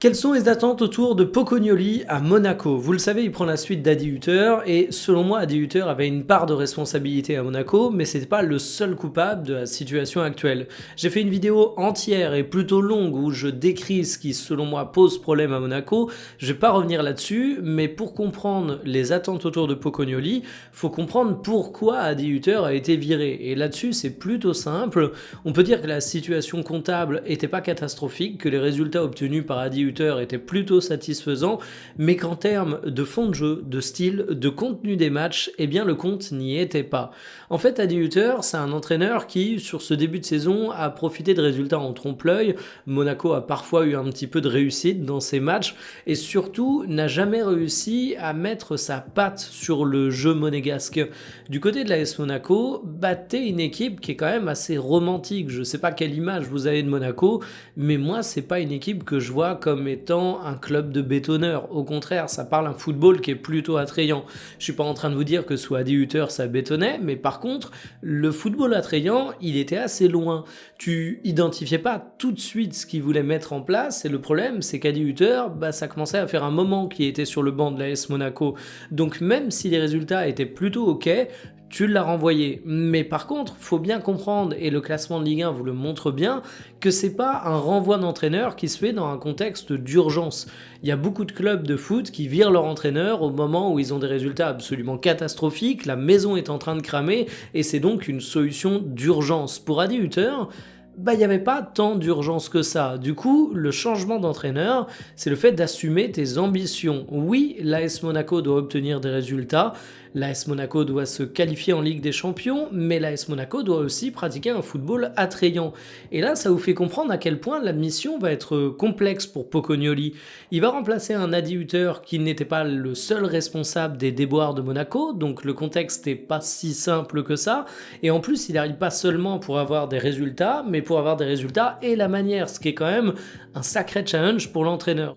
Quelles sont les attentes autour de Pocognoli à Monaco? Vous le savez, il prend la suite d'Adi Hutter et selon moi, Adi Hutter avait une part de responsabilité à Monaco, mais c'était pas le seul coupable de la situation actuelle. J'ai fait une vidéo entière et plutôt longue où je décris ce qui, selon moi, pose problème à Monaco. Je vais pas revenir là-dessus, mais pour comprendre les attentes autour de Pocognoli, faut comprendre pourquoi Adi Hutter a été viré. Et là-dessus, c'est plutôt simple. On peut dire que la situation comptable était pas catastrophique, que les résultats obtenus par Adi Hutter était plutôt satisfaisant, mais qu'en termes de fond de jeu, de style, de contenu des matchs, eh bien le compte n'y était pas. En fait, Adi Hutter, c'est un entraîneur qui, sur ce début de saison, a profité de résultats en trompe-l'œil. Monaco a parfois eu un petit peu de réussite dans ses matchs et surtout n'a jamais réussi à mettre sa patte sur le jeu monégasque. Du côté de l'AS Monaco, battez une équipe qui est quand même assez romantique. Je sais pas quelle image vous avez de Monaco, mais moi, c'est pas une équipe que je vois comme étant un club de bétonneurs. Au contraire, ça parle un football qui est plutôt attrayant. Je suis pas en train de vous dire que sous Adi Hutter ça bétonnait, mais par contre, le football attrayant, il était assez loin. Tu identifiais pas tout de suite ce qu'il voulait mettre en place, et le problème, c'est qu'Adi Hutter, ça commençait à faire un moment qu'il était sur le banc de l'AS Monaco. Donc même si les résultats étaient plutôt ok, tu l'as renvoyé. Mais par contre, faut bien comprendre, et le classement de Ligue 1 vous le montre bien, que c'est pas un renvoi d'entraîneur qui se fait dans un contexte d'urgence. Il y a beaucoup de clubs de foot qui virent leur entraîneur au moment où ils ont des résultats absolument catastrophiques, la maison est en train de cramer, et c'est donc une solution d'urgence. Pour Adi Hutter, il n'y avait pas tant d'urgence que ça. Du coup, le changement d'entraîneur, c'est le fait d'assumer tes ambitions. Oui, l'AS Monaco doit obtenir des résultats, l'AS Monaco doit se qualifier en Ligue des Champions, mais l'AS Monaco doit aussi pratiquer un football attrayant. Et là, ça vous fait comprendre à quel point la mission va être complexe pour Pocognoli. Il va remplacer un Adi Hutter qui n'était pas le seul responsable des déboires de Monaco, donc le contexte n'est pas si simple que ça. Et en plus, il n'arrive pas seulement pour avoir des résultats, mais pour avoir des résultats et la manière, ce qui est quand même un sacré challenge pour l'entraîneur.